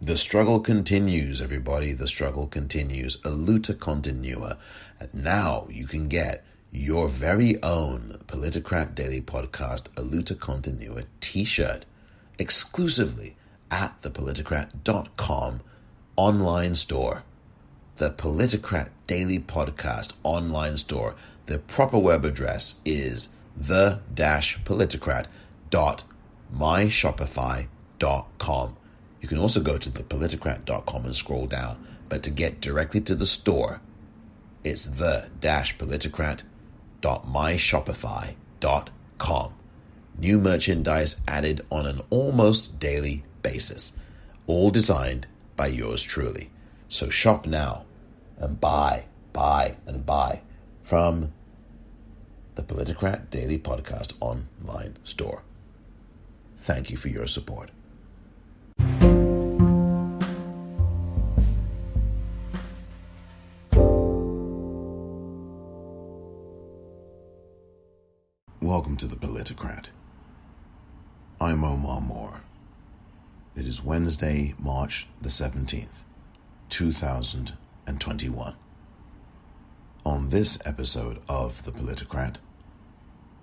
The struggle continues, everybody. The struggle continues. A luta continua. And now you can get your very own Politicrat Daily Podcast, A Luta Continua t-shirt exclusively at the politicrat.com online store. The Politicrat Daily Podcast online store. The proper web address is the-politicrat.myshopify.com. You can also go to thepoliticrat.com and scroll down, but to get directly to the store, it's the-politicrat.myshopify.com. New merchandise added on an almost daily basis, all designed by yours truly. So shop now and buy from the Politicrat Daily Podcast online store. Thank you for your support. Welcome to the Politicrat. I'm Omar Moore. It is Wednesday, March the 17th, 2021. On this episode of the Politicrat.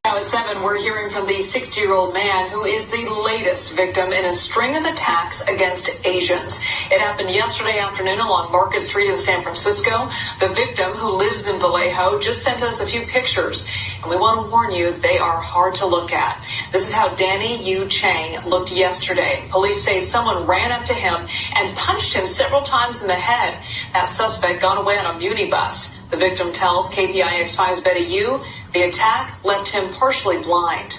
Now at 7, we're hearing from the 60-year-old man who is the latest victim in a string of attacks against Asians. It happened yesterday afternoon along Market Street in San Francisco. The victim, who lives in Vallejo, just sent us a few pictures, and we want to warn you, they are hard to look at. This is how Danny Yu Chang looked yesterday. Police say someone ran up to him and punched him several times in the head. That suspect got away on a muni bus. The victim tells KPIX5's Betty Yu the attack left him partially blind.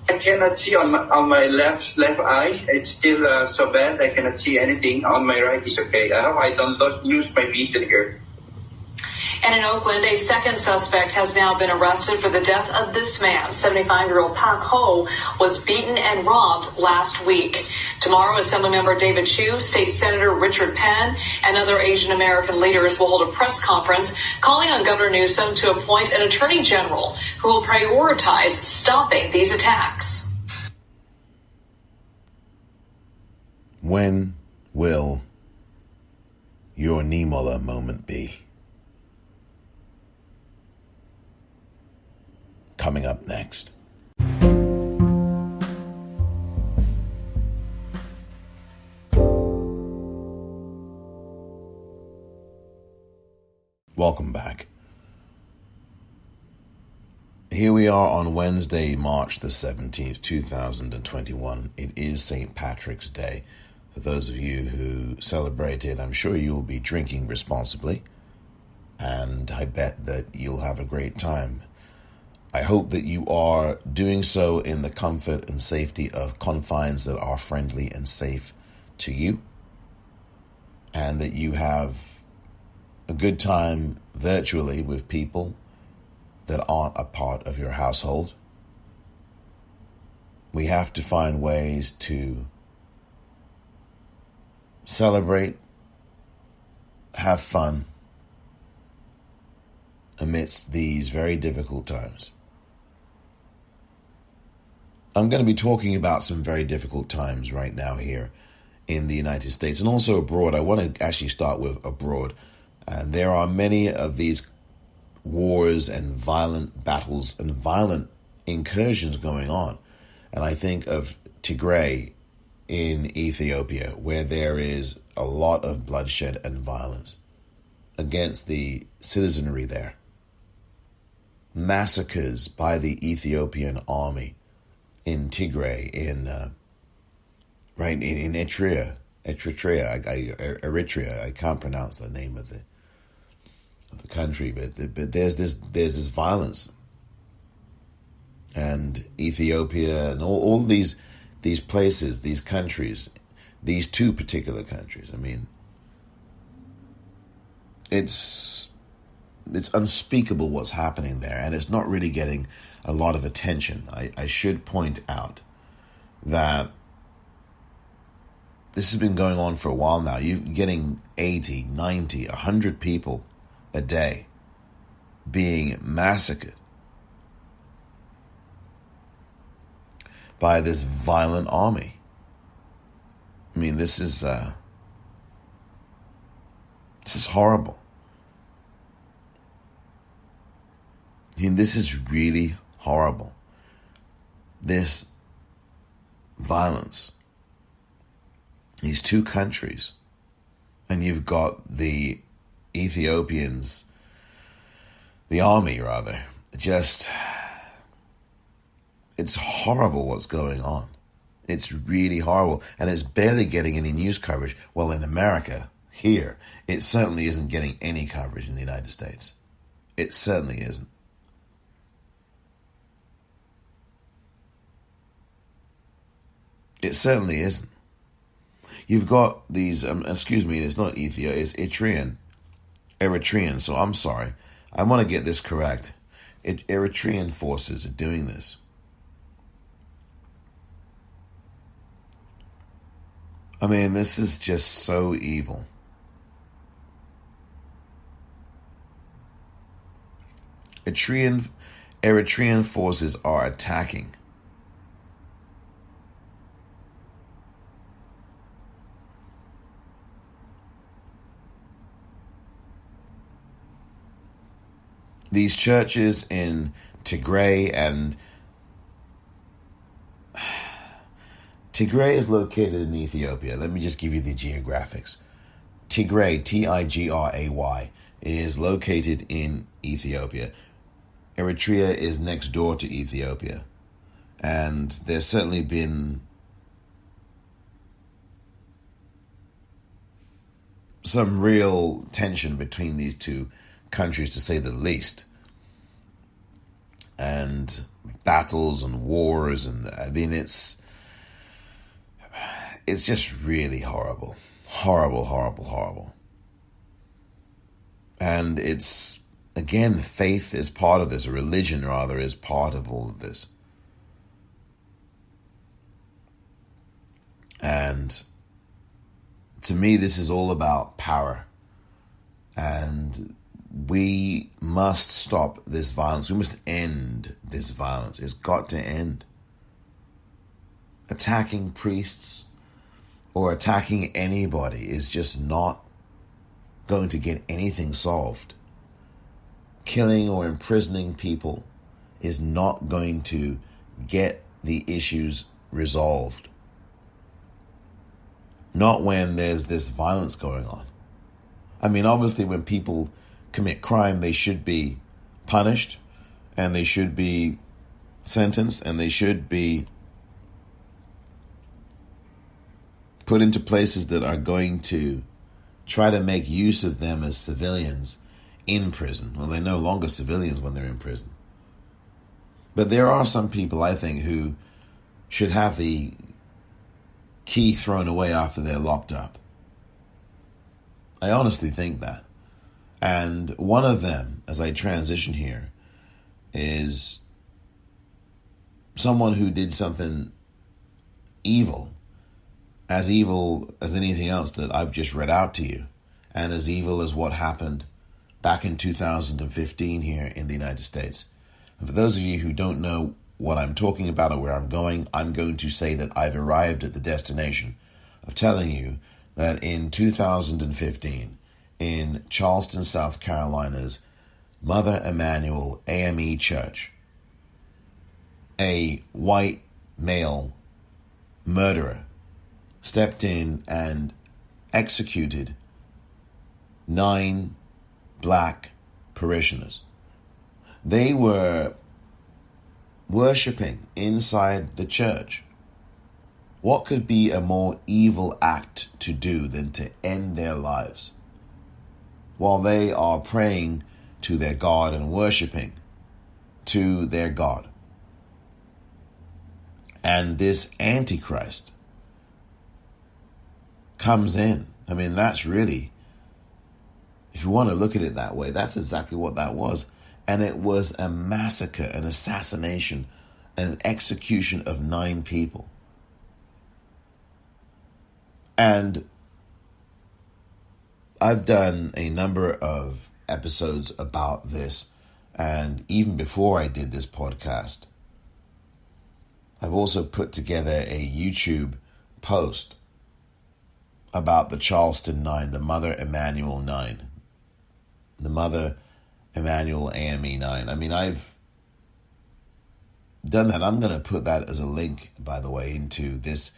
I cannot see on my left eye. It's still so bad. I cannot see anything. On my right is okay. I hope I don't lose my vision here. And in Oakland, a second suspect has now been arrested for the death of this man. 75-year-old Pak Ho was beaten and robbed last week. Tomorrow, Assemblymember David Chu, State Senator Richard Penn, and other Asian American leaders will hold a press conference calling on Governor Newsom to appoint an attorney general who will prioritize stopping these attacks. When will your Niemoller moment be? Coming up next. Welcome back. Here we are on Wednesday, March the 17th, 2021. It is St. Patrick's Day. For those of you who celebrate it, I'm sure you will be drinking responsibly, and I bet that you'll have a great time. I hope that you are doing so in the comfort and safety of confines that are friendly and safe to you, and that you have a good time virtually with people that aren't a part of your household. We have to find ways to celebrate, have fun amidst these very difficult times. I'm going to be talking about some very difficult times right now here in the United States and also abroad. I want to actually start with abroad. And there are many of these wars and violent battles and violent incursions going on. And I think of Tigray in Ethiopia, where there is a lot of bloodshed and violence against the citizenry there. Massacres by the Ethiopian army in Tigray, in Eritrea. I can't pronounce the name of the country, but there's this violence, and Ethiopia and all these places, these countries, these two particular countries. I mean, it's unspeakable what's happening there, and it's not really getting a lot of attention. I should point out that this has been going on for a while now. You're getting 80, 90, 100 people a day being massacred by this violent army. I mean, this is is horrible. I mean, this is really horrible. This violence. These two countries. And you've got the Ethiopians, the army rather, just, it's horrible what's going on. It's really horrible. And it's barely getting any news coverage. Well, in America, here, it certainly isn't getting any coverage in the United States. It certainly isn't. It certainly isn't. You've got these, it's not Ethiopia, it's Eritrean, so I'm sorry. I want to get this correct. Eritrean forces are doing this. I mean, this is just so evil. Eritrean forces are attacking. These churches in Tigray, and Tigray is located in Ethiopia. Let me just give you the geographics. Tigray, Tigray, is located in Ethiopia. Eritrea is next door to Ethiopia. And there's certainly been some real tension between these two countries, to say the least, and battles and wars, and I mean, it's just really horrible. And it's, again, faith is part of this, or religion rather is part of all of this. And to me, this is all about power, and we must stop this violence. We must end this violence. It's got to end. Attacking priests or attacking anybody is just not going to get anything solved. Killing or imprisoning people is not going to get the issues resolved. Not when there's this violence going on. I mean, obviously, when people commit crime, they should be punished, and they should be sentenced, and they should be put into places that are going to try to make use of them as civilians in prison. Well, they're no longer civilians when they're in prison. But there are some people, I think, who should have the key thrown away after they're locked up. I honestly think that. And one of them, as I transition here, is someone who did something evil as anything else that I've just read out to you, and as evil as what happened back in 2015 here in the United States. And for those of you who don't know what I'm talking about or where I'm going to say that I've arrived at the destination of telling you that in 2015, in Charleston, South Carolina's Mother Emanuel AME Church, a white male murderer stepped in and executed 9 black parishioners. They were worshiping inside the church. What could be a more evil act to do than to end their lives while they are praying to their God and worshiping to their God? And this Antichrist comes in. I mean, that's really, if you want to look at it that way, that's exactly what that was. And it was a massacre, an assassination, an execution of 9 people. And I've done a number of episodes about this, and even before I did this podcast, I've also put together a YouTube post about the Charleston 9, the Mother Emanuel 9, the Mother Emanuel AME 9. I mean, I've done that. I'm going to put that as a link, by the way, into this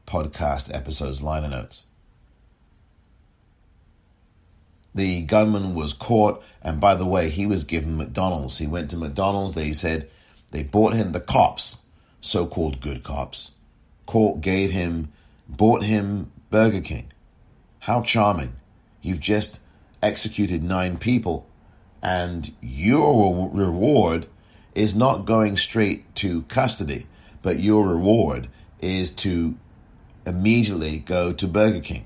podcast episode's liner notes. The gunman was caught, and by the way, he was given McDonald's. He went to McDonald's. They said they bought him, the cops, so-called good cops, bought him Burger King. How charming. You've just executed 9 people, and your reward is not going straight to custody, but your reward is to immediately go to Burger King.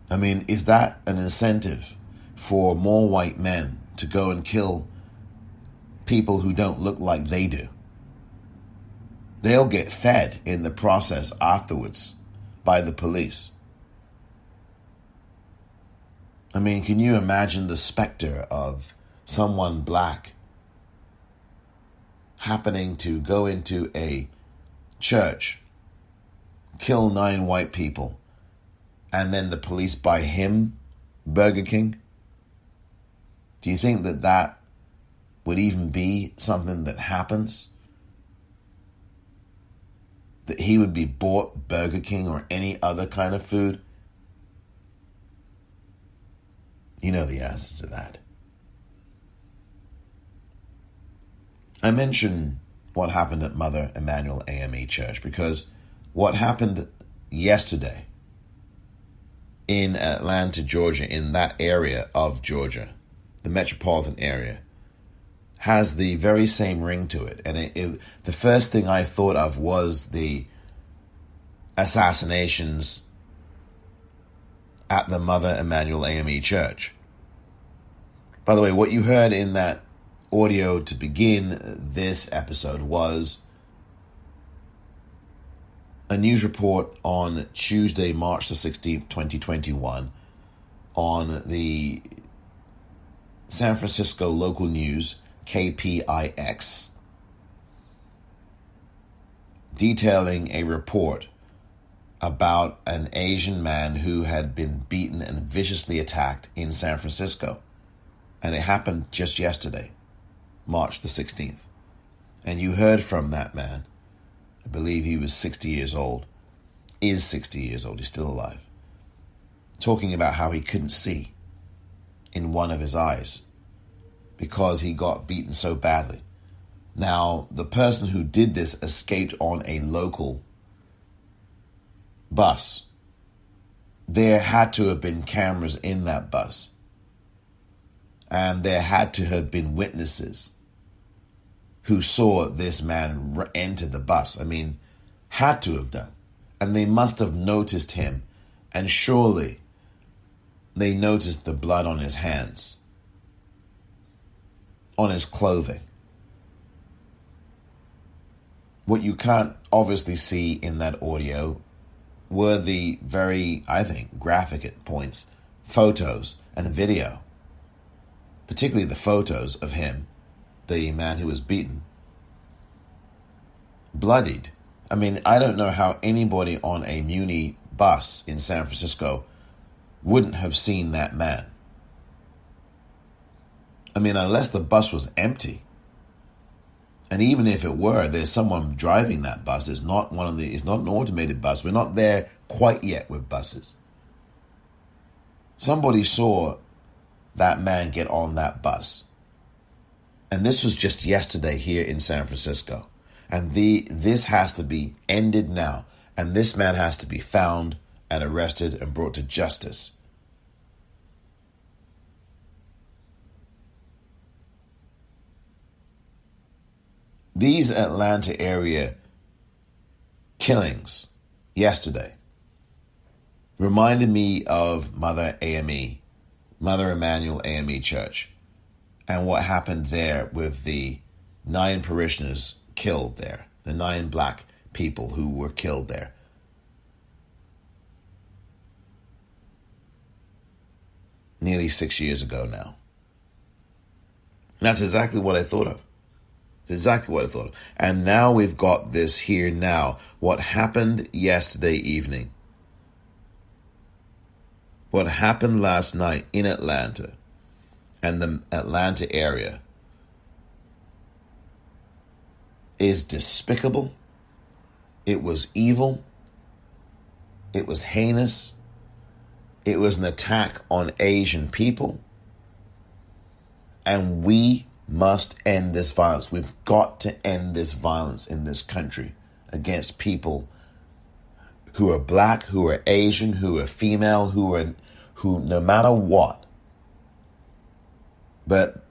I mean, is that an incentive for more white men to go and kill people who don't look like they do? They'll get fed in the process afterwards by the police. I mean, can you imagine the specter of someone black happening to go into a church, kill 9 white people, and then the police buy him Burger King? Do you think that that would even be something that happens? That he would be bought Burger King or any other kind of food? You know the answer to that. I mention what happened at Mother Emanuel AME Church because what happened yesterday in Atlanta, Georgia, in that area of Georgia, the metropolitan area, has the very same ring to it. And the first thing I thought of was the assassinations at the Mother Emanuel AME Church. By the way, what you heard in that audio to begin this episode was a news report on Tuesday, March the 16th, 2021, on the San Francisco local news, KPIX, detailing a report about an Asian man who had been beaten and viciously attacked in San Francisco. And it happened just yesterday, March the 16th. And you heard from that man. I believe he was 60 years old, is 60 years old, he's still alive, talking about how he couldn't see in one of his eyes because he got beaten so badly. Now, the person who did this escaped on a local bus. There had to have been cameras in that bus, and there had to have been witnesses who saw this man enter the bus. I mean, had to have done. And they must have noticed him. And surely they noticed the blood on his hands, on his clothing. What you can't obviously see in that audio were the very, I think, graphic at points, photos and the video. Particularly the photos of him, the man who was beaten, bloodied. I mean, I don't know how anybody on a Muni bus in San Francisco wouldn't have seen that man. I mean, unless the bus was empty. And even if it were, there's someone driving that bus. It's not it's not an automated bus. We're not there quite yet with buses. Somebody saw that man get on that bus. And this was just yesterday here in San Francisco. And this has to be ended now. And this man has to be found and arrested and brought to justice. These Atlanta area killings yesterday reminded me of Mother Emanuel AME Church, and what happened there with the 9 parishioners killed there, the 9 black people who were killed there. Nearly 6 years ago now. That's exactly what I thought of. Exactly what I thought of. And now we've got this here now. What happened yesterday evening what happened last night in Atlanta and the Atlanta area is despicable. It was evil. It was heinous. It was an attack on Asian people. And we must end this violence. We've got to end this violence in this country against people who are black, who are Asian, who are female, who no matter what. But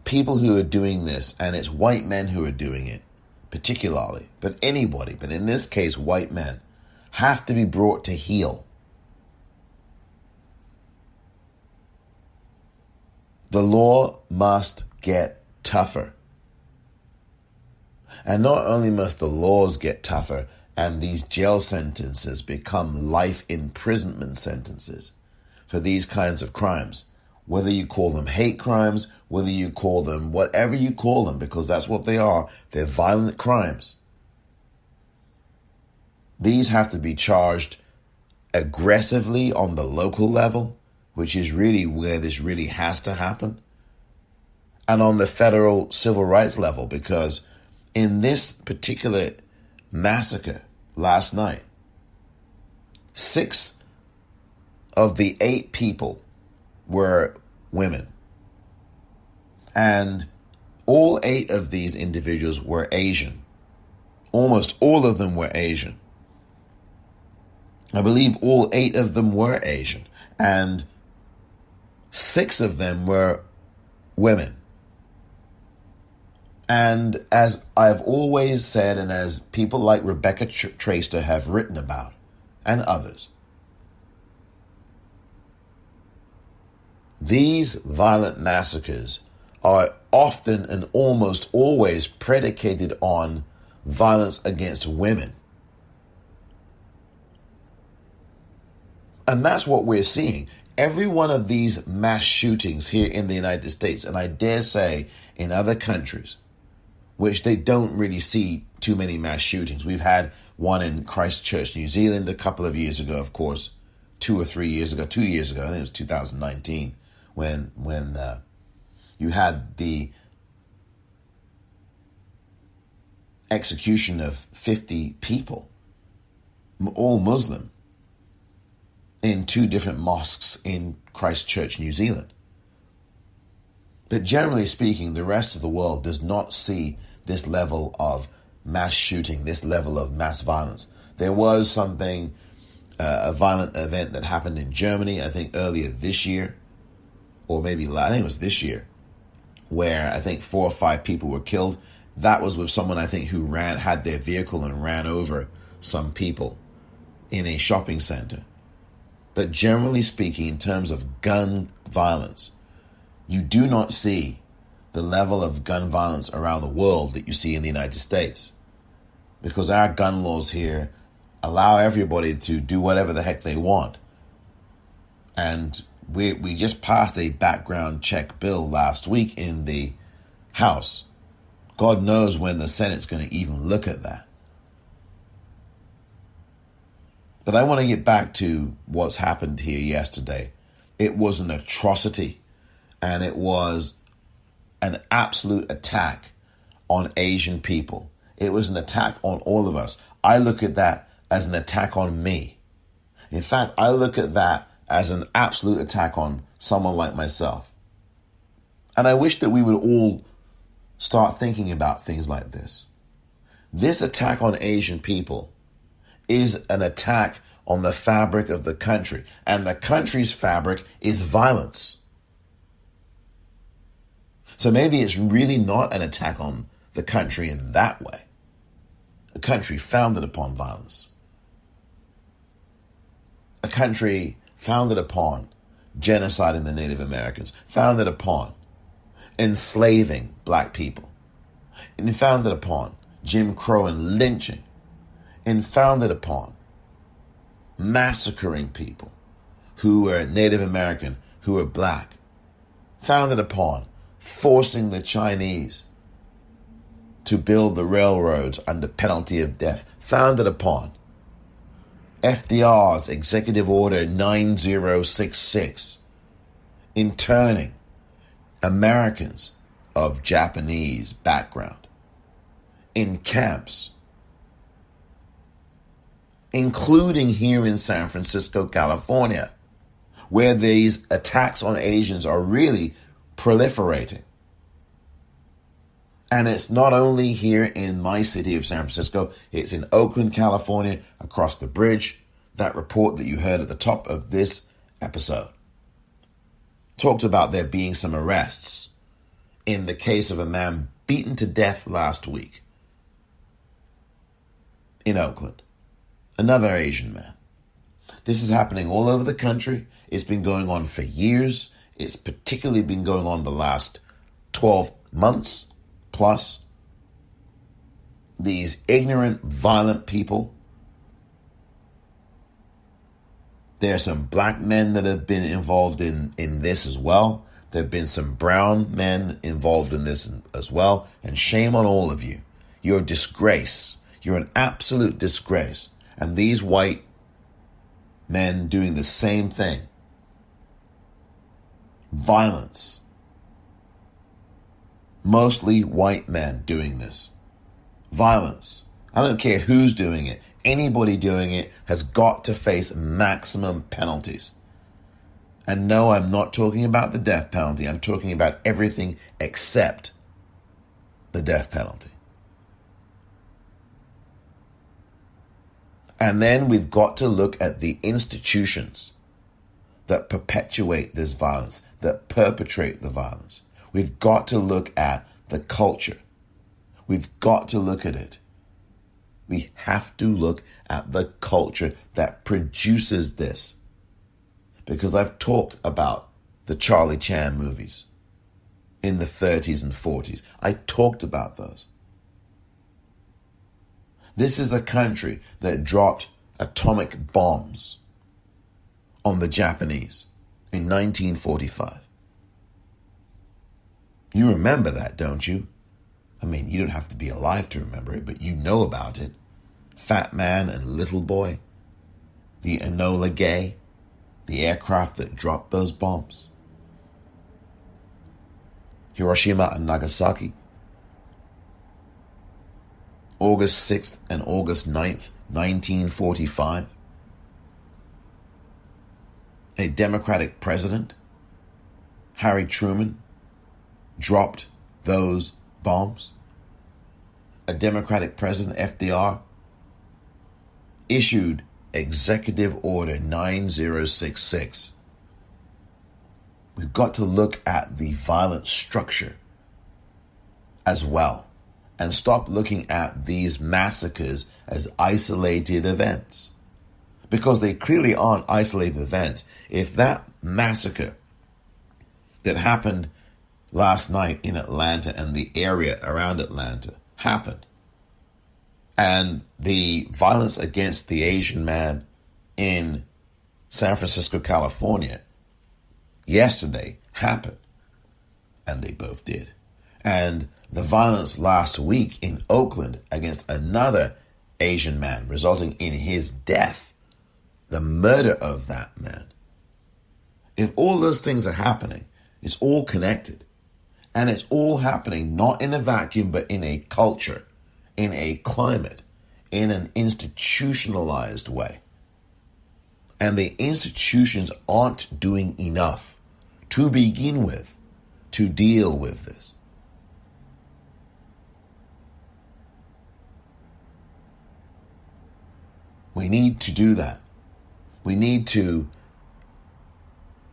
people who are doing this, and it's white men who are doing it, particularly, but anybody, but in this case, white men, have to be brought to heel. The law must get tougher. And not only must the laws get tougher and these jail sentences become life imprisonment sentences for these kinds of crimes, whether you call them hate crimes, whether you call them whatever you call them, because that's what they are. They're violent crimes. These have to be charged aggressively on the local level, which is really where this really has to happen, and on the federal civil rights level, because in this particular massacre last night, 6 of the 8 people were women. And all 8 of these individuals were Asian. Almost all of them were Asian. I believe all 8 of them were Asian. And 6 of them were women. And as I've always said, and as people like Rebecca Traister have written about, and others, these violent massacres are often and almost always predicated on violence against women. And that's what we're seeing. Every one of these mass shootings here in the United States, and I dare say in other countries, which they don't really see too many mass shootings. We've had one in Christchurch, New Zealand a couple of years ago, of course, 2 or 3 years ago, 2 years ago, I think it was 2019, when you had the execution of 50 people, all Muslim, in 2 different mosques in Christchurch, New Zealand. But generally speaking, the rest of the world does not see this level of mass shooting, this level of mass violence. There was something, a violent event that happened in Germany, I think earlier this year, or maybe I think it was this year, where I think 4 or 5 people were killed. That was with someone, I think, who had their vehicle and ran over some people in a shopping center. But generally speaking, in terms of gun violence, you do not see the level of gun violence around the world that you see in the United States, because our gun laws here allow everybody to do whatever the heck they want. And we just passed a background check bill last week in the House. God knows when the Senate's going to even look at that. But I want to get back to what's happened here yesterday. It was an atrocity, and it was an absolute attack on Asian people. It was an attack on all of us. I look at that as an attack on me. In fact, I look at that as an absolute attack on someone like myself. And I wish that we would all start thinking about things like this. This attack on Asian people is an attack on the fabric of the country, and the country's fabric is violence. So maybe it's really not an attack on the country in that way. A country founded upon violence. A country founded upon genociding the Native Americans, founded upon enslaving black people, and founded upon Jim Crow and lynching, and founded upon massacring people who were Native American, who were black, founded upon forcing the Chinese to build the railroads under penalty of death, founded upon FDR's Executive Order 9066, interning Americans of Japanese background in camps, including here in San Francisco, California, where these attacks on Asians are really proliferating. And it's not only here in my city of San Francisco, it's in Oakland, California, across the bridge. That report that you heard at the top of this episode talked about there being some arrests in the case of a man beaten to death last week in Oakland. Another Asian man. This is happening all over the country. It's been going on for years. It's particularly been going on the last 12 months plus. These ignorant, violent people. There are some black men that have been involved in this as well. There have been some brown men involved in this as well. And shame on all of you. You're a disgrace. You're an absolute disgrace. And these white men doing the same thing. Violence. Mostly white men doing this. Violence. I don't care who's doing it. Anybody doing it has got to face maximum penalties. And no, I'm not talking about the death penalty. I'm talking about everything except the death penalty. And then we've got to look at the institutions that perpetuate this violence, that perpetrate the violence. We've got to look at the culture. We've got to look at it. We have to look at the culture that produces this. Because I've talked about the Charlie Chan movies in the 30s and 40s. I talked about those. This is a country that dropped atomic bombs on the Japanese in 1945. You remember that, don't you? I mean, you don't have to be alive to remember it, but you know about it. Fat Man and Little Boy, the Enola Gay, the aircraft that dropped those bombs. Hiroshima and Nagasaki. August 6th and August 9th, 1945. A Democratic president, Harry Truman, dropped those bombs. A Democratic president, FDR, issued Executive Order 9066. We've got to look at the violent structure as well and stop looking at these massacres as isolated events, because they clearly aren't isolated events. If that massacre that happened last night in Atlanta and the area around Atlanta happened, and the violence against the Asian man in San Francisco, California yesterday happened, and they both did, and the violence last week in Oakland against another Asian man, resulting in his death, the murder of that man. If all those things are happening, it's all connected. And it's all happening not in a vacuum, but in a culture, in a climate, in an institutionalized way. And the institutions aren't doing enough to begin with to deal with this. We need to do that. We need to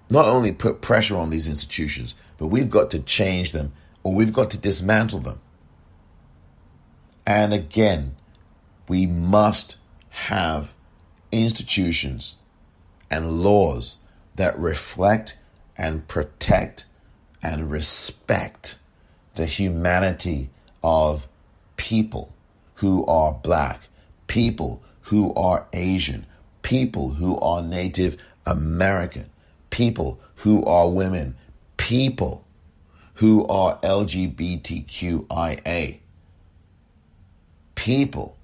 not only put pressure on these institutions, but we've got to change them, or we've got to dismantle them. And again, we must have institutions and laws that reflect and protect and respect the humanity of people who are black, people who are Asian, people who are Native American, people who are women, people who are LGBTQIA, people,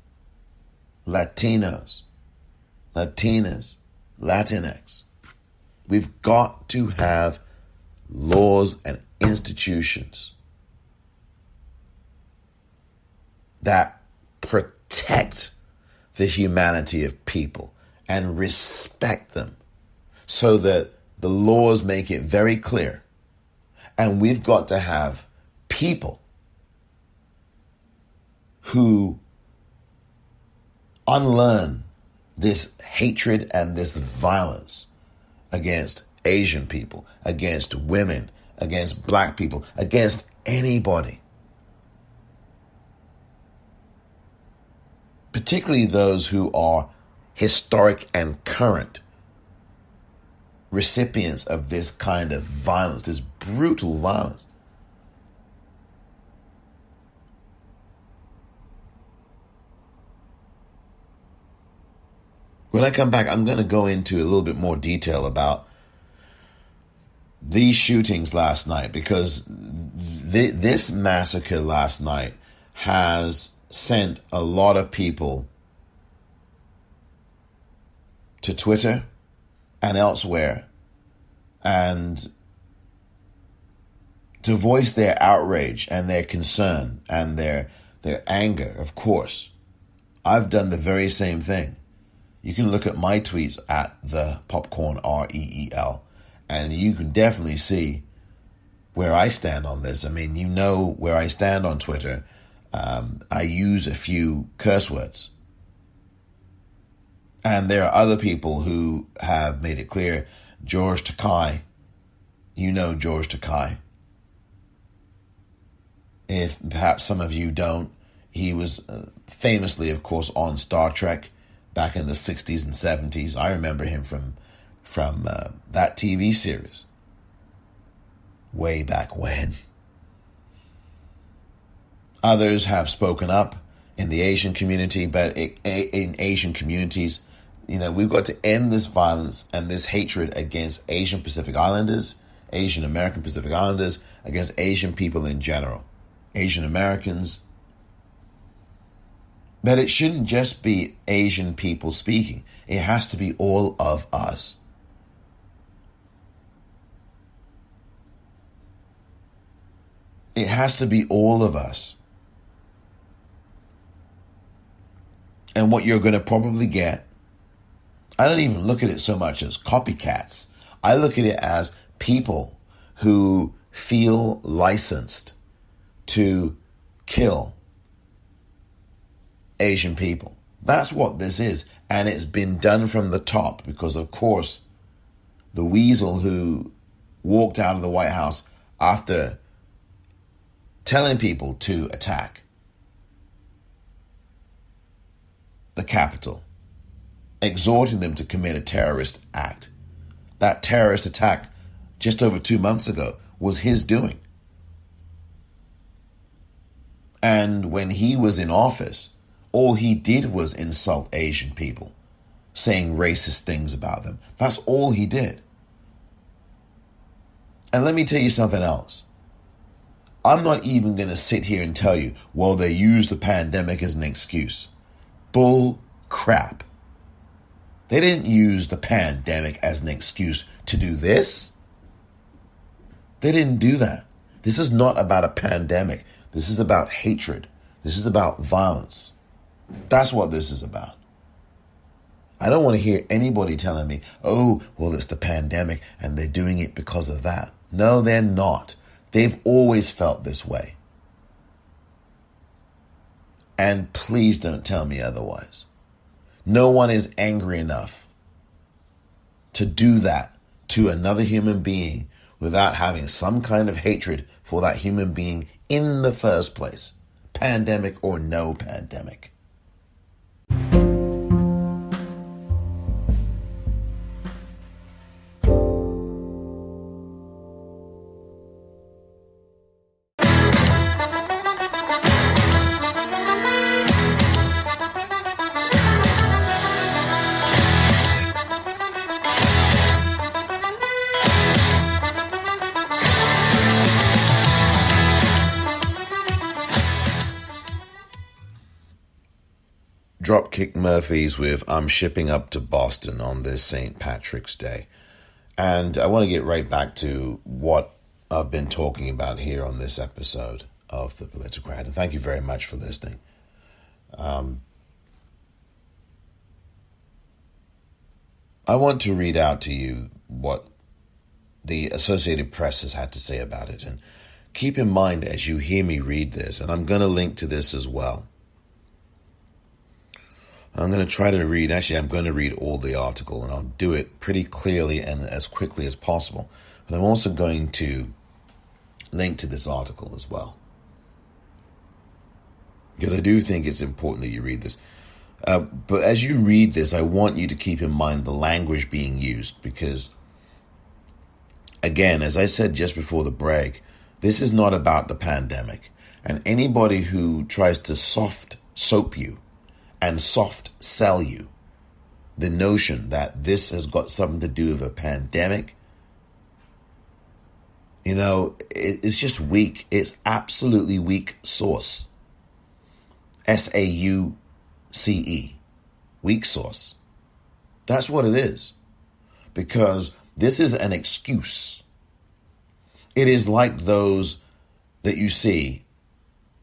Latinos, Latinas, Latinx. We've got to have laws and institutions that protect the humanity of people and respect them so that the laws make it very clear. And we've got to have people who unlearn this hatred and this violence against Asian people, against women, against black people, against anybody. Particularly those who are historic and current recipients of this kind of violence, this brutal violence. When I come back, I'm going to go into a little bit more detail about these shootings last night, because this massacre last night has sent a lot of people to Twitter and elsewhere and to voice their outrage and their concern and their anger, of course. I've done the very same thing. You can look at my tweets at the Popcorn REEL, and you can definitely see where I stand on this. I mean, you know where I stand on Twitter. I use a few curse words. And there are other people who have made it clear. George Takei, you know George Takei. If perhaps some of you don't, he was famously, of course, on Star Trek back in the 60s and 70s. I remember him from that TV series way back when. Others have spoken up in the Asian community, but in Asian communities, you know, we've got to end this violence and this hatred against Asian Pacific Islanders, Asian American Pacific Islanders, against Asian people in general, Asian Americans. But it shouldn't just be Asian people speaking. It has to be all of us. It has to be all of us. And what you're going to probably get, I don't even look at it so much as copycats. I look at it as people who feel licensed to kill Asian people. That's what this is. And it's been done from the top because, of course, the weasel who walked out of the White House after telling people to attack the Capitol, exhorting them to commit a terrorist act. That terrorist attack just over 2 months ago was his doing. And when he was in office, all he did was insult Asian people, saying racist things about them. That's all he did. And let me tell you something else. I'm not even going to sit here and tell you, well, they used the pandemic as an excuse. Bull crap. They didn't use the pandemic as an excuse to do this. They didn't do that. This is not about a pandemic. This is about hatred. This is about violence. That's what this is about. I don't want to hear anybody telling me, oh, well, it's the pandemic and they're doing it because of that. No, they're not. They've always felt this way. And please don't tell me otherwise. No one is angry enough to do that to another human being without having some kind of hatred for that human being in the first place, pandemic or no pandemic. Dropkick Murphys with I'm Shipping Up to Boston on this St. Patrick's Day. And I want to get right back to what I've been talking about here on this episode of the Politicrat. And thank you very much for listening. I want to read out to you what the Associated Press has had to say about it. And keep in mind as you hear me read this, and I'm going to link to this as well. I'm going to try to read, actually I'm going to read all the article, and I'll do it pretty clearly and as quickly as possible. But I'm also going to link to this article as well, because I do think it's important that you read this. But as you read this, I want you to keep in mind the language being used, because, again, as I said just before the break, this is not about the pandemic. And anybody who tries to soft soap you and soft sell you the notion that this has got something to do with a pandemic, it's just weak. It's absolutely weak sauce. SAUCE. Weak sauce. That's what it is. Because this is an excuse. It is like those that you see,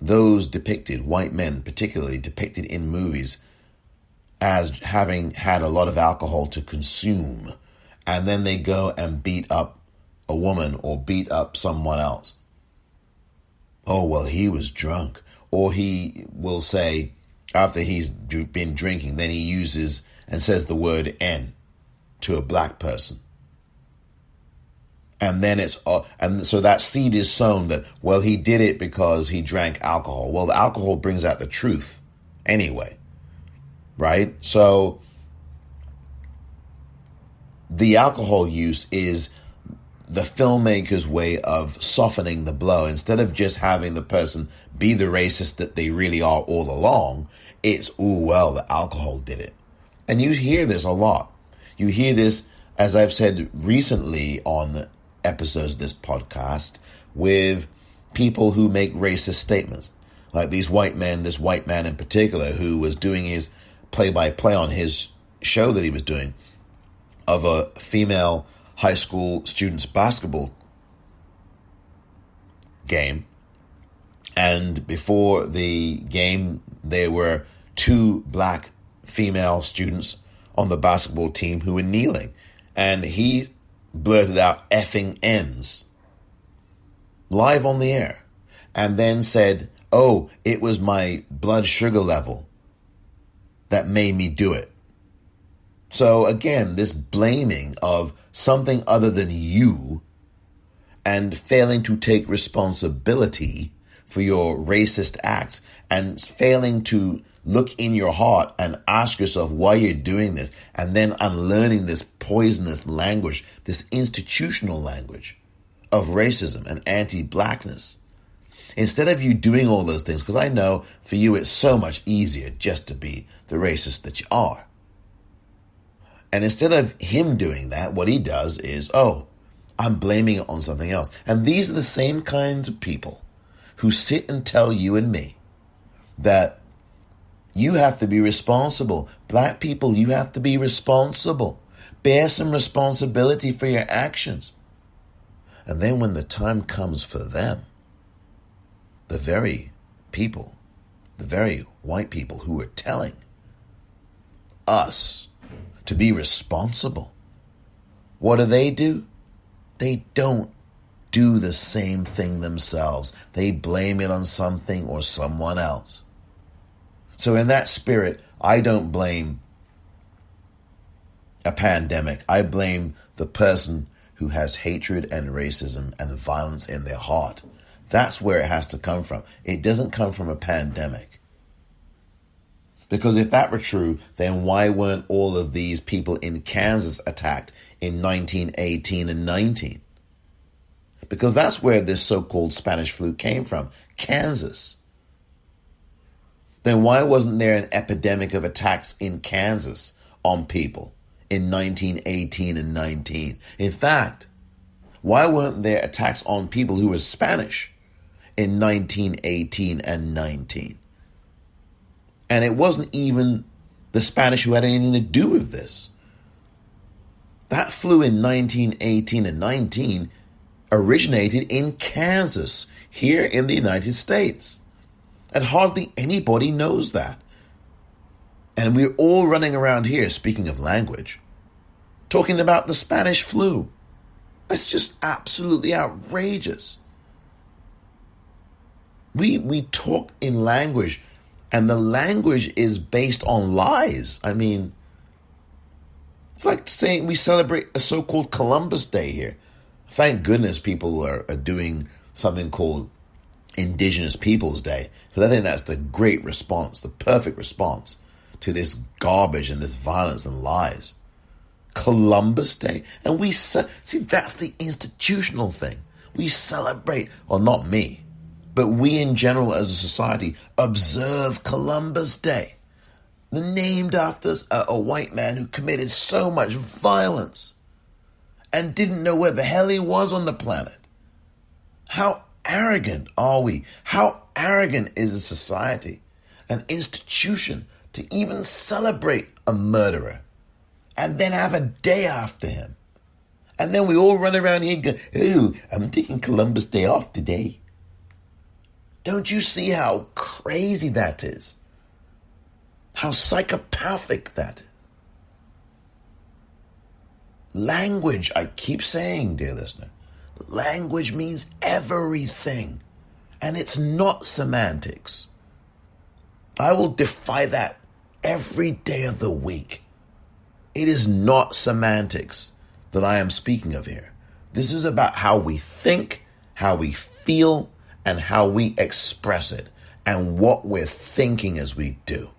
those depicted, white men particularly depicted in movies as having had a lot of alcohol to consume, and then they go and beat up a woman or beat up someone else. Oh, well, he was drunk. Or he will say, after he's been drinking, then he uses and says the word N to a black person. And then and so that seed is sown that, well, he did it because he drank alcohol. Well, the alcohol brings out the truth anyway, right? So the alcohol use is the filmmaker's way of softening the blow. Instead of just having the person be the racist that they really are all along, it's, the alcohol did it. And you hear this a lot. You hear this, as I've said recently on episodes of this podcast, with people who make racist statements. Like this white man in particular, who was doing his play-by-play on his show that he was doing of a female high school students basketball game. And before the game, there were 2 black female students on the basketball team who were kneeling. And he blurted out effing ends live on the air, and then said, oh, it was my blood sugar level that made me do it. So again, this blaming of something other than you and failing to take responsibility for your racist acts and failing to look in your heart and ask yourself why you're doing this, and then unlearning this poisonous language, this institutional language of racism and anti-blackness. Instead of you doing all those things, because I know for you it's so much easier just to be the racist that you are. And instead of him doing that, what he does is, I'm blaming it on something else. And these are the same kinds of people who sit and tell you and me that you have to be responsible. Black people, you have to be responsible. Bear some responsibility for your actions. And then when the time comes for them, the very white people who are telling us to be responsible, what do? They don't do the same thing themselves. They blame it on something or someone else. So in that spirit, I don't blame a pandemic. I blame the person who has hatred and racism and violence in their heart. That's where it has to come from. It doesn't come from a pandemic. Because if that were true, then why weren't all of these people in Kansas attacked in 1918 and 19? Because that's where this so-called Spanish flu came from, Kansas. Then why wasn't there an epidemic of attacks in Kansas on people in 1918 and 19? In fact, why weren't there attacks on people who were Spanish in 1918 and 19? And it wasn't even the Spanish who had anything to do with this. That flu in 1918 and 19 originated in Kansas, here in the United States. And hardly anybody knows that. And we're all running around here, speaking of language, talking about the Spanish flu. It's just absolutely outrageous. We talk in language, and the language is based on lies. I mean, it's like saying we celebrate a so-called Columbus Day here. Thank goodness people are doing something called Indigenous Peoples Day, because I think that's the great response, the perfect response to this garbage and this violence and lies. Columbus Day. And we see, that's the institutional thing. We celebrate, or not me, but we in general as a society observe Columbus Day, named after a white man who committed so much violence and didn't know where the hell he was on the planet. How arrogant are we? How arrogant is a society, an institution, to even celebrate a murderer and then have a day after him? And then we all run around here and go, "Oh, I'm taking Columbus Day off today." Don't you see how crazy that is? How psychopathic that is? Language, I keep saying, dear listener, language means everything. And it's not semantics. I will defy that every day of the week. It is not semantics that I am speaking of here. This is about how we think, how we feel, and how we express it, and what we're thinking as we do.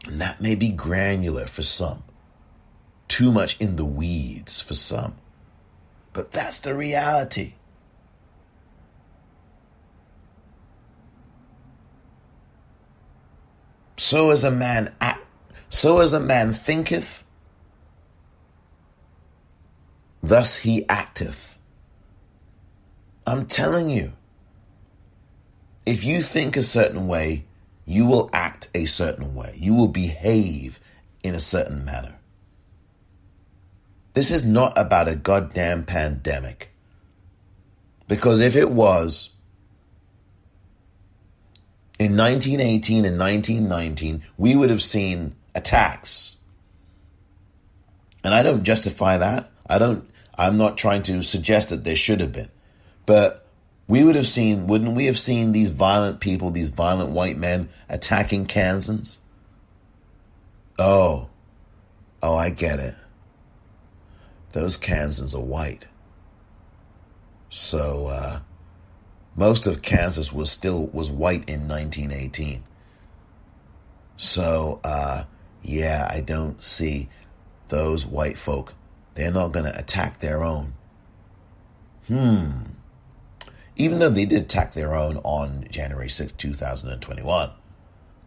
And that may be granular for some, too much in the weeds for some, but that's the reality. So as a man thinketh, thus he acteth. I'm telling you, if you think a certain way, you will act a certain way. You will behave in a certain manner. This is not about a goddamn pandemic. Because if it was, in 1918 and 1919, we would have seen attacks. And I don't justify that. I'm not trying to suggest that there should have been. But we would have seen, wouldn't we have seen these violent people, these violent white men attacking Kansans? Oh, I get it. Those Kansans are white. So most of Kansas was white in 1918. So yeah, I don't see those white folk. They're not going to attack their own. Even though they did attack their own on January 6, 2021.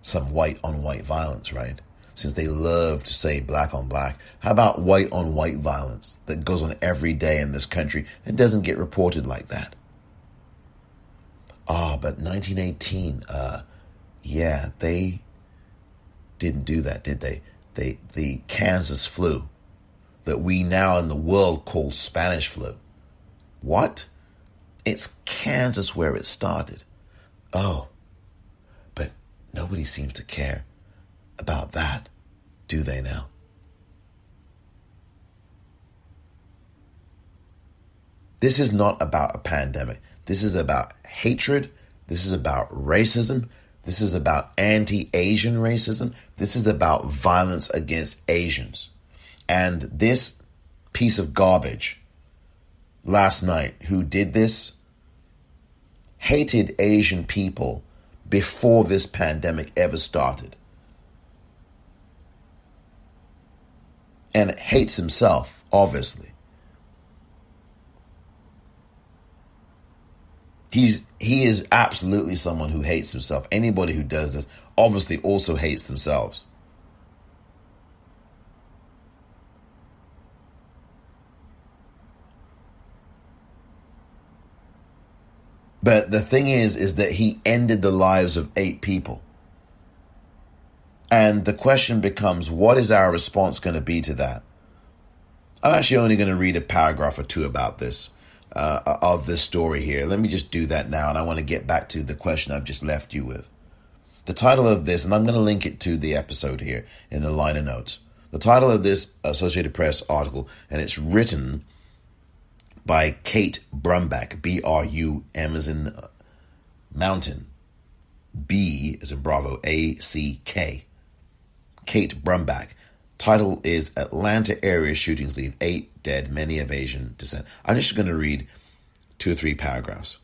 Some white on white violence, right? Since they love to say black on black. How about white on white violence that goes on every day in this country and doesn't get reported like that? But 1918, yeah, they didn't do that, did they? The Kansas flu that we now in the world call Spanish flu. What? It's Kansas where it started. Oh, but nobody seems to care about that, do they now? This is not about a pandemic. This is about hatred. This is about racism. This is about anti-Asian racism. This is about violence against Asians. And this piece of garbage last night who did this hated Asian people before this pandemic ever started. And hates himself, obviously. He is absolutely someone who hates himself. Anybody who does this obviously also hates themselves. But the thing is that he ended the lives of 8 people. And the question becomes, what is our response going to be to that? I'm actually only going to read a paragraph or two about this, of this story here. Let me just do that now, and I want to get back to the question I've just left you with. The title of this, and I'm going to link it to the episode here in the liner notes. The title of this Associated Press article, and it's written by Kate Brumback, B-R-U-M as in mountain, B as in Bravo, A-C-K. Kate Brumback. Title is Atlanta Area Shootings Leave 8 Dead, Many of Asian Descent. I'm just going to read 2 or 3 paragraphs.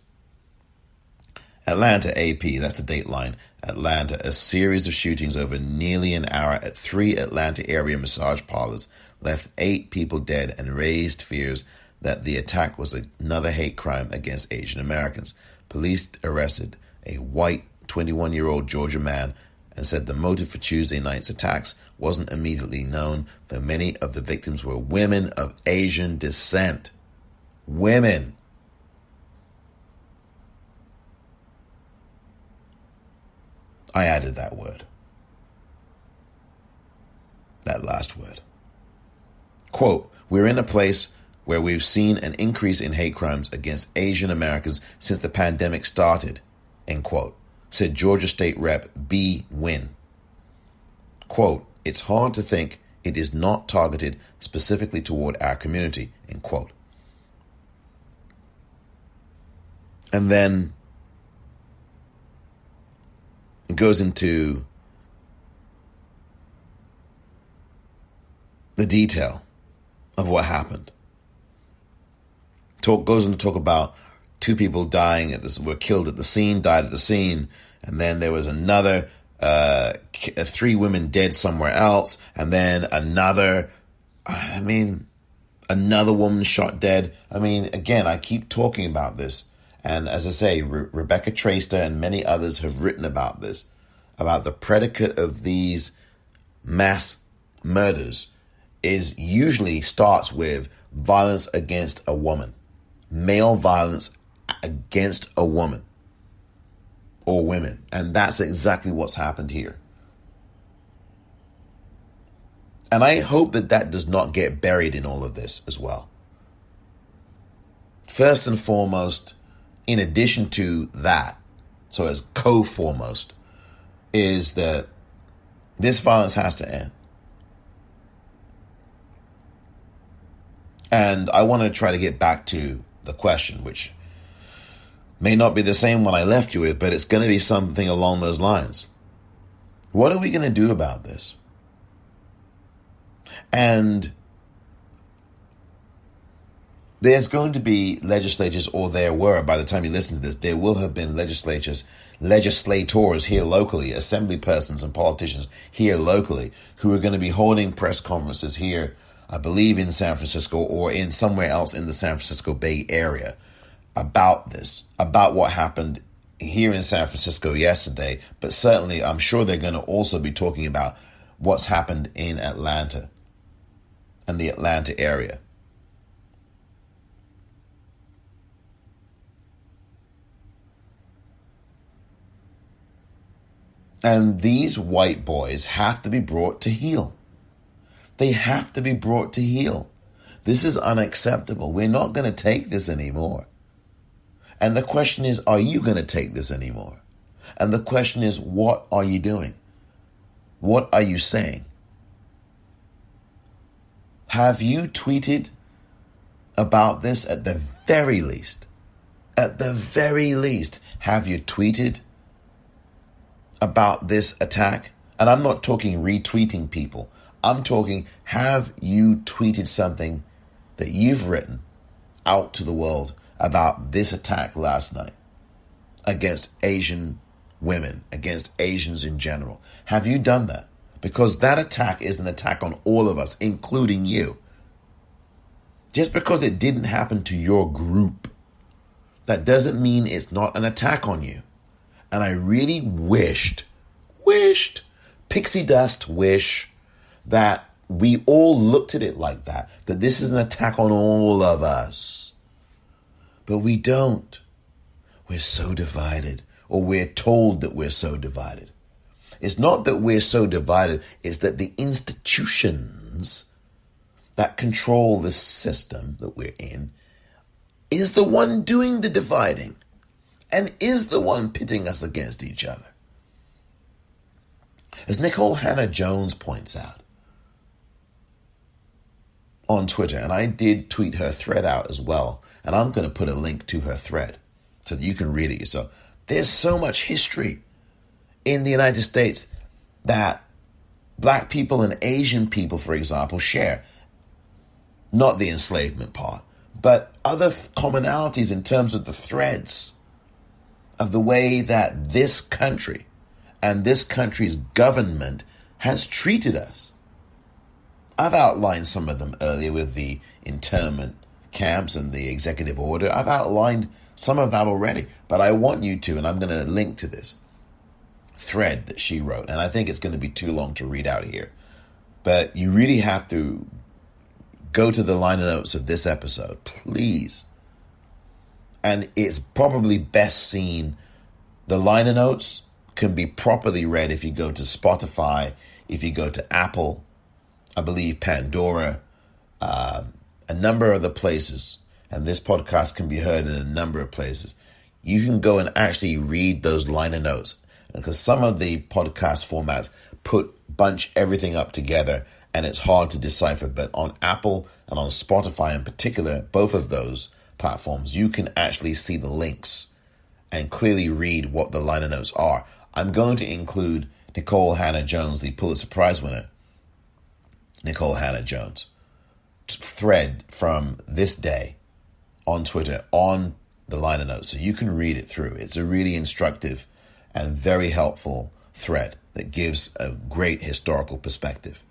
Atlanta AP, that's the dateline. Atlanta, a series of shootings over nearly an hour at 3 Atlanta area massage parlors left 8 people dead and raised fears that the attack was another hate crime against Asian Americans. Police arrested a white 21-year-old Georgia man and said the motive for Tuesday night's attacks wasn't immediately known, though many of the victims were women of Asian descent. Women. I added that word. That last word. Quote, we're in a place where we've seen an increase in hate crimes against Asian Americans since the pandemic started, end quote, said Georgia State Rep B. Wynn. Quote, it's hard to think it is not targeted specifically toward our community, end quote. And then it goes into the detail of what happened. Goes on to talk about 2 people dying were killed at the scene, died at the scene, and then there was another 3 women dead somewhere else, and then another woman shot dead. I mean, again, I keep talking about this, and as I say, Rebecca Traister and many others have written about this, about the predicate of these mass murders usually starts with violence against a woman. Male violence against a woman or women. And that's exactly what's happened here. And I hope that does not get buried in all of this as well. First and foremost, in addition to that, so as co-foremost, is that this violence has to end. And I want to try to get back to the question, which may not be the same one I left you with, but it's going to be something along those lines. What are we going to do about this? And there's going to be legislatures, or there were, by the time you listen to this, there will have been legislators here locally, assembly persons and politicians here locally, who are going to be holding press conferences here, I believe in San Francisco or in somewhere else in the San Francisco Bay Area, about this, about what happened here in San Francisco yesterday. But certainly, I'm sure they're going to also be talking about what's happened in Atlanta and the Atlanta area. And these white boys have to be brought to heel. They have to be brought to heel. This is unacceptable. We're not going to take this anymore. And the question is, are you going to take this anymore? And the question is, what are you doing? What are you saying? Have you tweeted about this at the very least? At the very least, have you tweeted about this attack? And I'm not talking retweeting people. I'm talking, have you tweeted something that you've written out to the world about this attack last night against Asian women, against Asians in general? Have you done that? Because that attack is an attack on all of us, including you. Just because it didn't happen to your group, that doesn't mean it's not an attack on you. And I really wished, pixie dust wish, that we all looked at it like that this is an attack on all of us. But we don't. We're so divided, or we're told that we're so divided. It's not that we're so divided. It's that the institutions that control this system that we're in is the one doing the dividing and is the one pitting us against each other. As Nikole Hannah-Jones points out on Twitter, and I did tweet her thread out as well, and I'm going to put a link to her thread so that you can read it yourself. There's so much history in the United States that black people and Asian people, for example, share. Not the enslavement part, but other commonalities in terms of the threads of the way that this country and this country's government has treated us. I've outlined some of them earlier with the internment camps and the executive order. I've outlined some of that already, but I want you to, and I'm going to link to this thread that she wrote, and I think it's going to be too long to read out here, but you really have to go to the liner notes of this episode, please. And it's probably best seen, the liner notes can be properly read if you go to Spotify, if you go to Apple, I believe Pandora, a number of other places, and this podcast can be heard in a number of places. You can go and actually read those liner notes, because some of the podcast formats bunch everything up together and it's hard to decipher. But on Apple and on Spotify in particular, both of those platforms, you can actually see the links and clearly read what the liner notes are. I'm going to include Nikole Hannah-Jones, the Pulitzer Prize winner, Nikole Hannah-Jones, thread from this day on Twitter on the liner notes, so you can read it through. It's a really instructive and very helpful thread that gives a great historical perspective.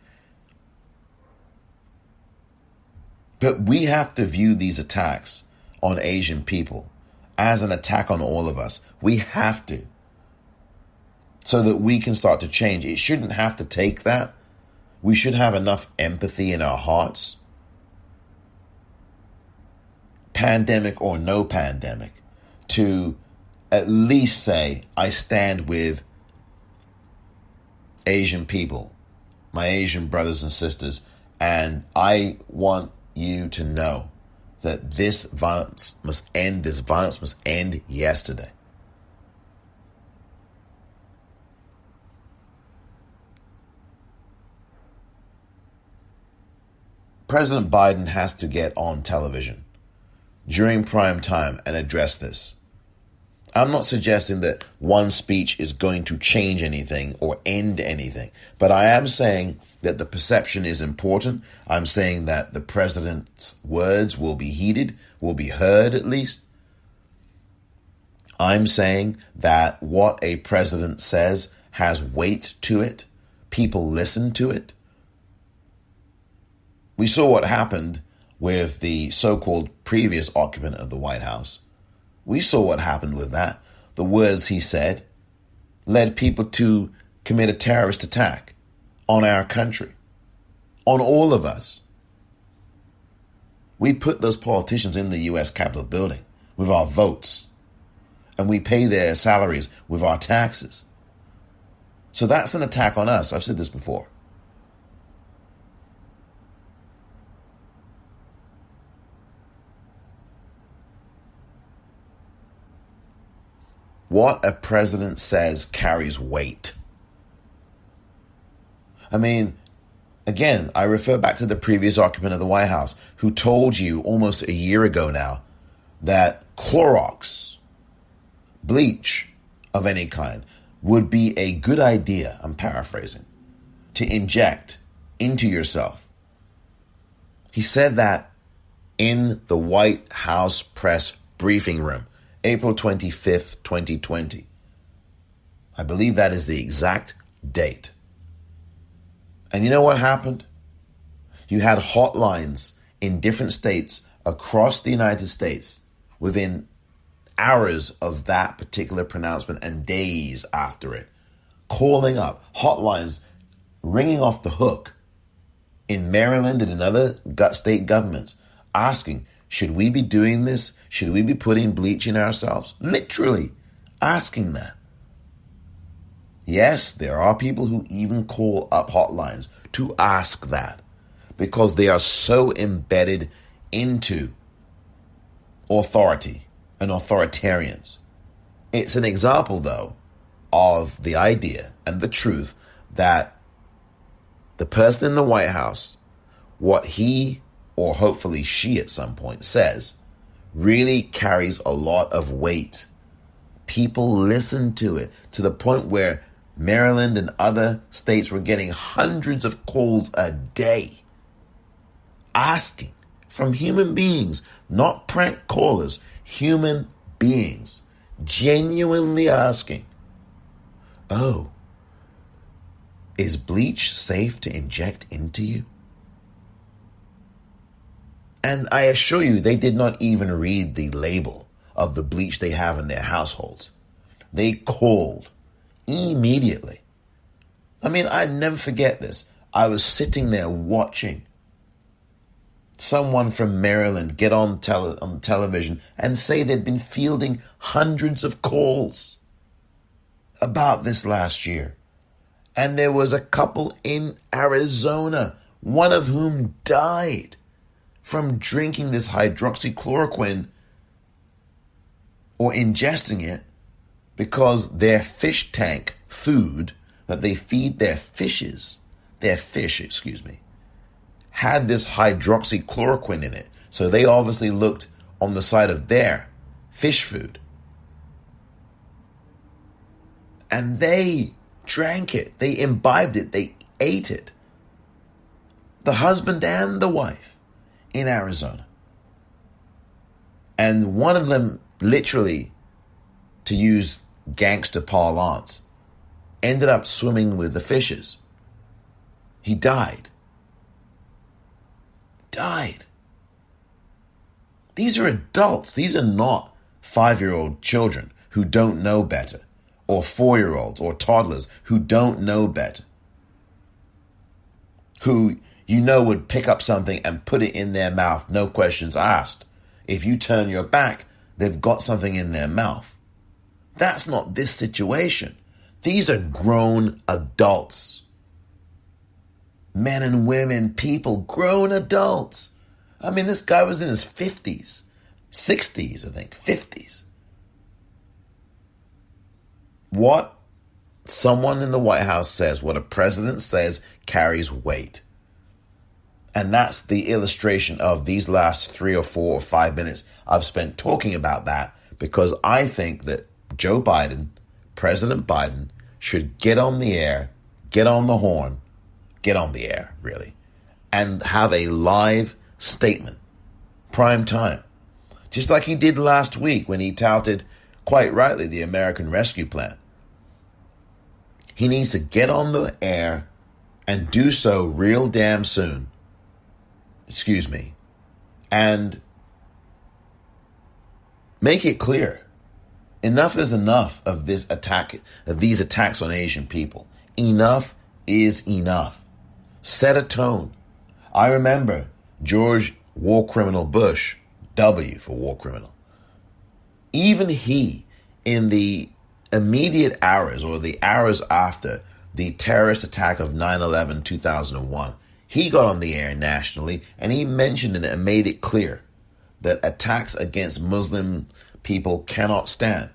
But we have to view these attacks on Asian people as an attack on all of us. We have to, so that we can start to change. It shouldn't have to take that. We should have enough empathy in our hearts, pandemic or no pandemic, to at least say, I stand with Asian people, my Asian brothers and sisters, and I want you to know that this violence must end. This violence must end yesterday. President Biden has to get on television during prime time and address this. I'm not suggesting that one speech is going to change anything or end anything, but I am saying that the perception is important. I'm saying that the president's words will be heeded, will be heard at least. I'm saying that what a president says has weight to it. People listen to it. We saw what happened with the so-called previous occupant of the White House. We saw what happened with that. The words he said led people to commit a terrorist attack on our country, on all of us. We put those politicians in the U.S. Capitol building with our votes, and we pay their salaries with our taxes. So that's an attack on us. I've said this before. What a president says carries weight. I mean, again, I refer back to the previous occupant of the White House who told you almost a year ago now that Clorox, bleach of any kind, would be a good idea, I'm paraphrasing, to inject into yourself. He said that in the White House press briefing room, April 25th, 2020. I believe that is the exact date. And you know what happened? You had hotlines in different states across the United States within hours of that particular pronouncement and days after it, calling up, hotlines ringing off the hook in Maryland and in other state governments, asking, should we be doing this? Should we be putting bleach in ourselves? Literally asking that. Yes, there are people who even call up hotlines to ask that because they are so embedded into authority and authoritarians. It's an example, though, of the idea and the truth that the person in the White House, what he or hopefully she at some point says, really carries a lot of weight. People listen to it to the point where Maryland and other states were getting hundreds of calls a day asking from human beings, not prank callers, human beings, genuinely asking, oh, is bleach safe to inject into you? And I assure you, they did not even read the label of the bleach they have in their households. They called immediately. I mean, I'd never forget this. I was sitting there watching someone from Maryland get on television and say they'd been fielding hundreds of calls about this last year. And there was a couple in Arizona, one of whom died from drinking this hydroxychloroquine or ingesting it because their fish tank food that they feed their fish, had this hydroxychloroquine in it. So they obviously looked on the side of their fish food. And they drank it. They imbibed it. They ate it. The husband and the wife in Arizona. And one of them, literally, to use gangster parlance, ended up swimming with the fishes. He died. These are adults. These are not 5-year-old children who don't know better, or 4-year-olds or toddlers who don't know better, who would pick up something and put it in their mouth, no questions asked. If you turn your back, they've got something in their mouth. That's not this situation. These are grown adults. Men and women, people, grown adults. I mean, this guy was in his 50s, 60s, I think, 50s. What someone in the White House says, what a president says, carries weight. And that's the illustration of these last 3 or 4 or 5 minutes I've spent talking about that, because I think that Joe Biden, President Biden, should get on the air, get on the horn, get on the air, really, and have a live statement, prime time, just like he did last week when he touted, quite rightly, the American Rescue Plan. He needs to get on the air and do so real damn soon. And make it clear. Enough is enough of this attack, of these attacks on Asian people. Enough is enough. Set a tone. I remember George War Criminal Bush, W for War Criminal. Even he, in the immediate hours or the hours after the terrorist attack of 9/11, 2001, he got on the air nationally and he mentioned it and made it clear that attacks against Muslim people cannot stand.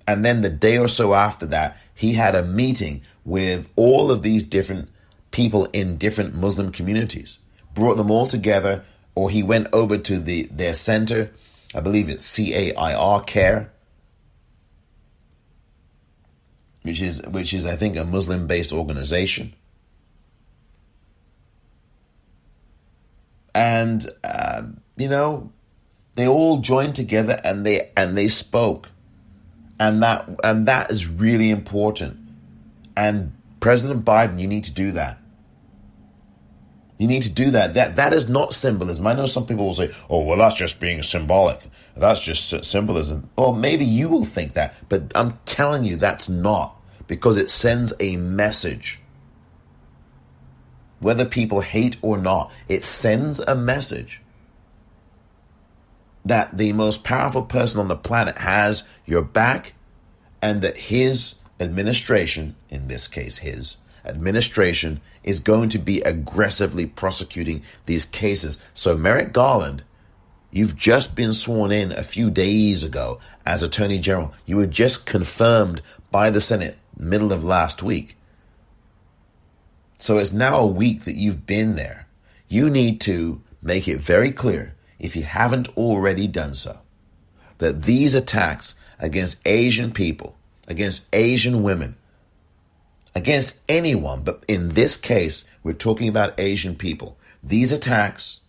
And then the day or so after that, he had a meeting with all of these different people in different Muslim communities, brought them all together, or he went over to their center, I believe it's CAIR, CARE, which is I think a Muslim-based organization. And they all joined together and they spoke, and that is really important. And President Biden, you need to do that. You need to do that. That is not symbolism. I know some people will say, "Oh, well, that's just being symbolic. That's just symbolism." Well, maybe you will think that, but I'm telling you, that's not, because it sends a message. Whether people hate or not, it sends a message that the most powerful person on the planet has your back, and that his administration, in this case his administration, is going to be aggressively prosecuting these cases. So Merrick Garland, you've just been sworn in a few days ago as Attorney General. You were just confirmed by the Senate middle of last week. So it's now a week that you've been there. You need to make it very clear, if you haven't already done so, that these attacks against Asian people, against Asian women, against anyone, but in this case, we're talking about Asian people. These attacks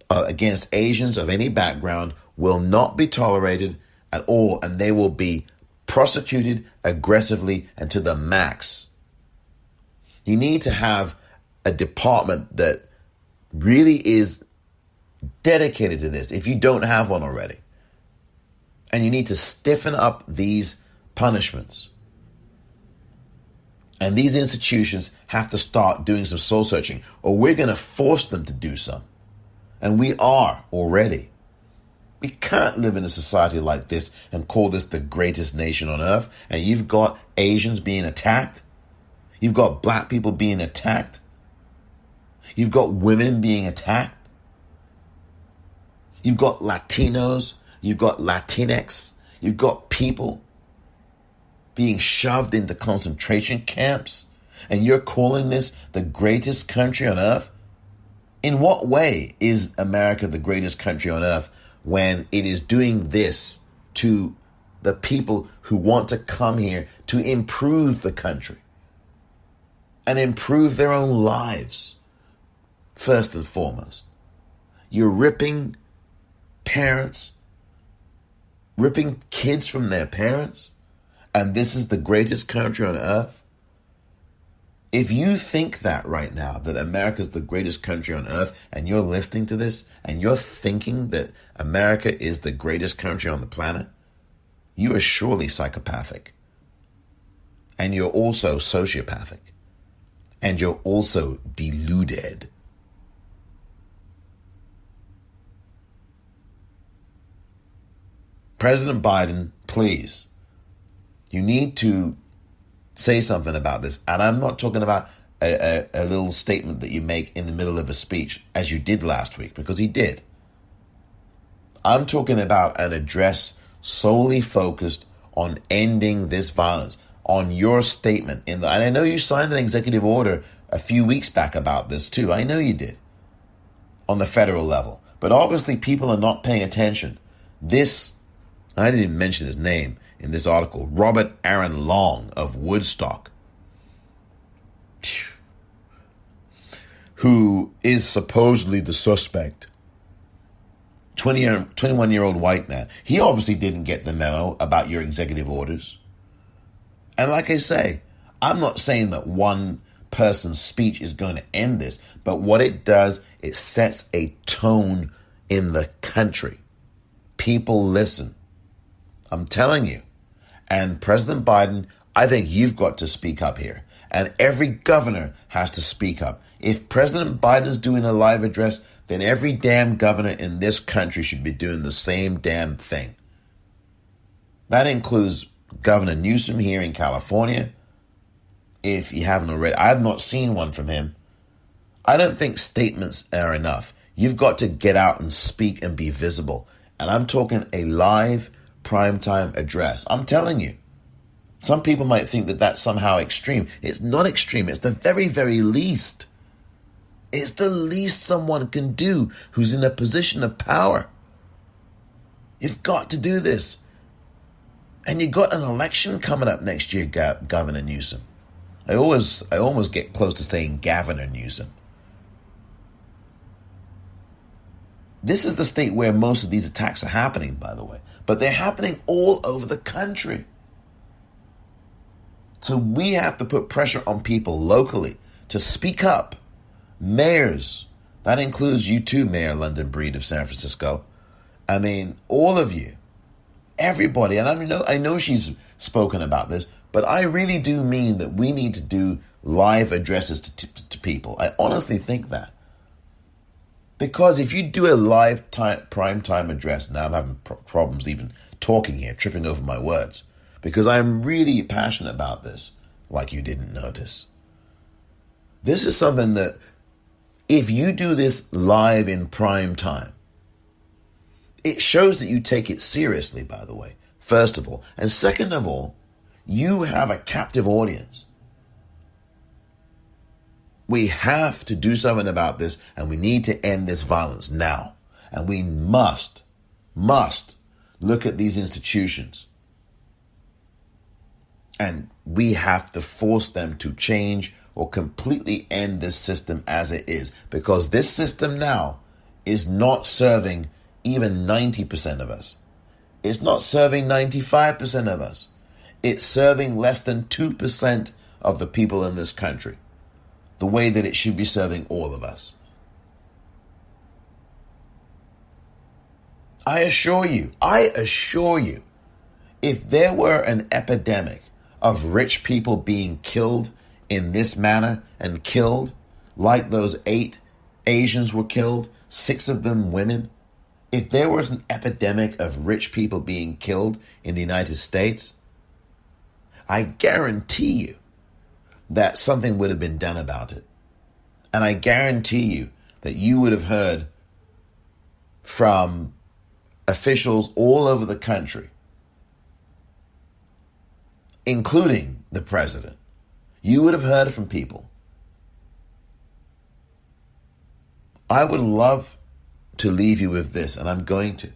against Asians of any background will not be tolerated at all, and they will be prosecuted aggressively and to the max. You need to have a department that really is dedicated to this, if you don't have one already. And you need to stiffen up these punishments. And these institutions have to start doing some soul searching, or we're going to force them to do some. And we are already. We can't live in a society like this and call this the greatest nation on earth. And you've got Asians being attacked. You've got black people being attacked. You've got women being attacked. You've got Latinos. You've got Latinx. You've got people being shoved into concentration camps. And you're calling this the greatest country on earth? In what way is America the greatest country on earth when it is doing this to the people who want to come here to improve the country and improve their own lives, first and foremost? You're ripping parents, ripping kids from their parents, and this is the greatest country on earth? If you think that right now, that America is the greatest country on earth, and you're listening to this, and you're thinking that America is the greatest country on the planet, you are surely psychopathic. And you're also sociopathic. And you're also deluded. President Biden, please, you need to say something about this. And I'm not talking about a little statement that you make in the middle of a speech, as you did last week, because he did. I'm talking about an address solely focused on ending this violence, on your statement. And I know you signed an executive order a few weeks back about this too. I know you did, on the federal level. But obviously people are not paying attention. This, I didn't even mention his name in this article, Robert Aaron Long of Woodstock, who is supposedly the suspect, 21-year-old white man. He obviously didn't get the memo about your executive orders. And like I say, I'm not saying that one person's speech is going to end this, but what it does, it sets a tone in the country. People listen. I'm telling you. And President Biden, I think you've got to speak up here. And every governor has to speak up. If President Biden's doing a live address, then every damn governor in this country should be doing the same damn thing. That includes Governor Newsom here in California. If you haven't already, I have not seen one from him. I don't think statements are enough. You've got to get out and speak and be visible. And I'm talking a live primetime address. I'm telling you, some people might think that that's somehow extreme. It's not extreme. It's the very, very least. It's the least someone can do who's in a position of power. You've got to do this. And you got an election coming up next year, Governor Newsom. I almost get close to saying Governor Newsom. This is the state where most of these attacks are happening, by the way. But they're happening all over the country. So we have to put pressure on people locally to speak up. Mayors, that includes you too, Mayor London Breed of San Francisco. I mean, all of you, everybody. And I know she's spoken about this, but I really do mean that we need to do live addresses to people. I honestly think that. Because if you do a live prime time address, now I'm having problems even talking here, tripping over my words. because I'm really passionate about this, like you didn't notice. This is something that, if you do this live in prime time, it shows that you take it seriously, by the way, first of all. And second of all, you have a captive audience. We have to do something about this, and we need to end this violence now. And we must look at these institutions, and we have to force them to change or completely end this system as it is, because this system now is not serving even 90% of us. It's not serving 95% of us. It's serving less than 2% of the people in this country, the way that it should be serving all of us. I assure you, if there were an epidemic of rich people being killed in this manner, and killed like those 8 Asians were killed, 6 of them women, if there was an epidemic of rich people being killed in the United States, I guarantee you that something would have been done about it. And I guarantee you that you would have heard from officials all over the country, including the president. You would have heard from people. I would love to leave you with this, and I'm going to.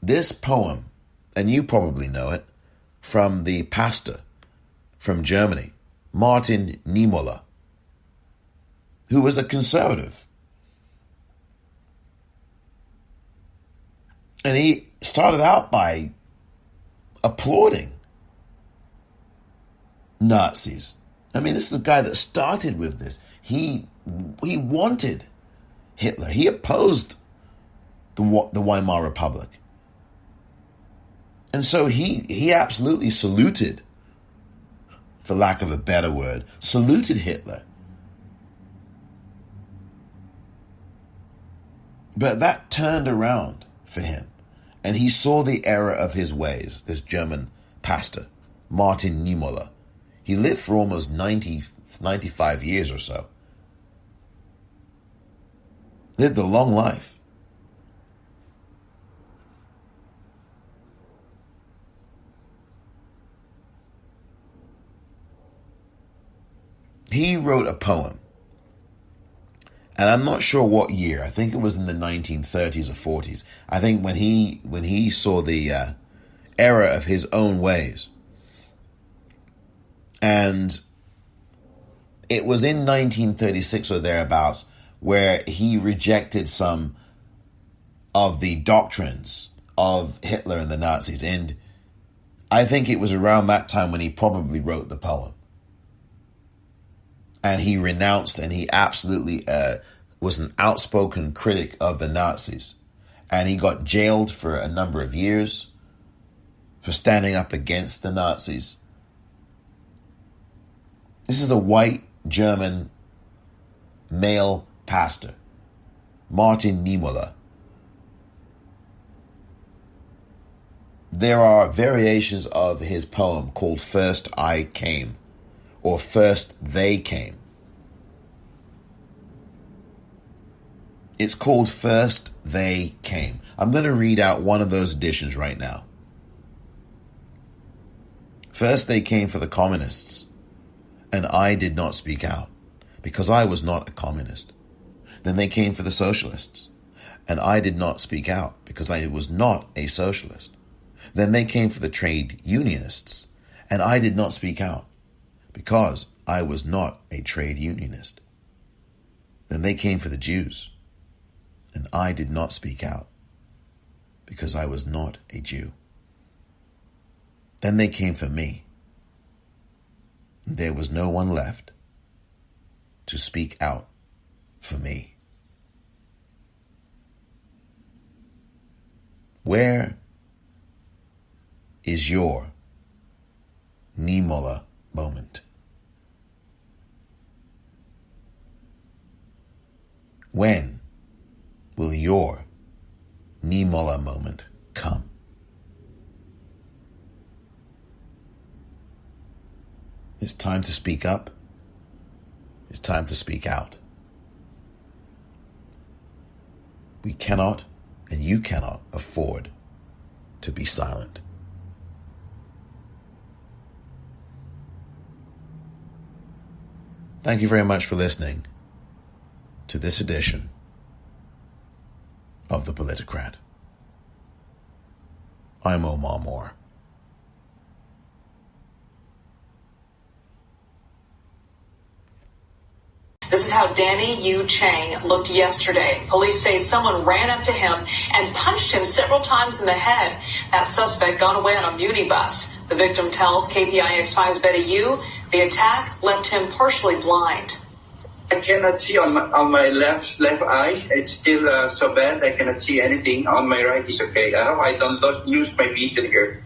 This poem, and you probably know it, from the pastor from Germany, Martin Niemoller, who was a conservative. And he started out by applauding Nazis. I mean, this is the guy that started with this. He wanted Hitler. He opposed the Weimar Republic. And so he absolutely saluted, for lack of a better word, saluted Hitler. But that turned around for him. And he saw the error of his ways, this German pastor, Martin Niemoller. He lived for almost 95 years or so. Lived a long life. He wrote a poem, and I'm not sure what year. I think it was in the 1930s or 40s. I think when he saw the error of his own ways. And it was in 1936 or thereabouts where he rejected some of the doctrines of Hitler and the Nazis. And I think it was around that time when he probably wrote the poem. And he renounced, and he absolutely was an outspoken critic of the Nazis. And he got jailed for a number of years for standing up against the Nazis. This is a white German male pastor, Martin Niemoller. There are variations of his poem called First I Came, or First They Came. It's called First They Came. I'm going to read out one of those editions right now. First they came for the communists, and I did not speak out, because I was not a communist. Then they came for the socialists, and I did not speak out, because I was not a socialist. Then they came for the trade unionists, and I did not speak out, because I was not a trade unionist. Then they came for the Jews, and I did not speak out, because I was not a Jew. Then they came for me, and there was no one left to speak out for me. Where is your Niemoller moment? When will your Niemoller moment time to speak up. It's time to speak out. We cannot, and you cannot, afford to be silent. Thank you very much for listening to this edition of the Politicrat. I'm Omar Moore. This is how Danny Yu Chang looked yesterday. Police say someone ran up to him and punched him several times in the head. That suspect got away on a muni bus. The victim tells KPIX5's Betty Yu the attack left him partially blind. I cannot see on my left eye. It's still so bad I cannot see anything. On my right is okay. I hope I don't lose my vision here.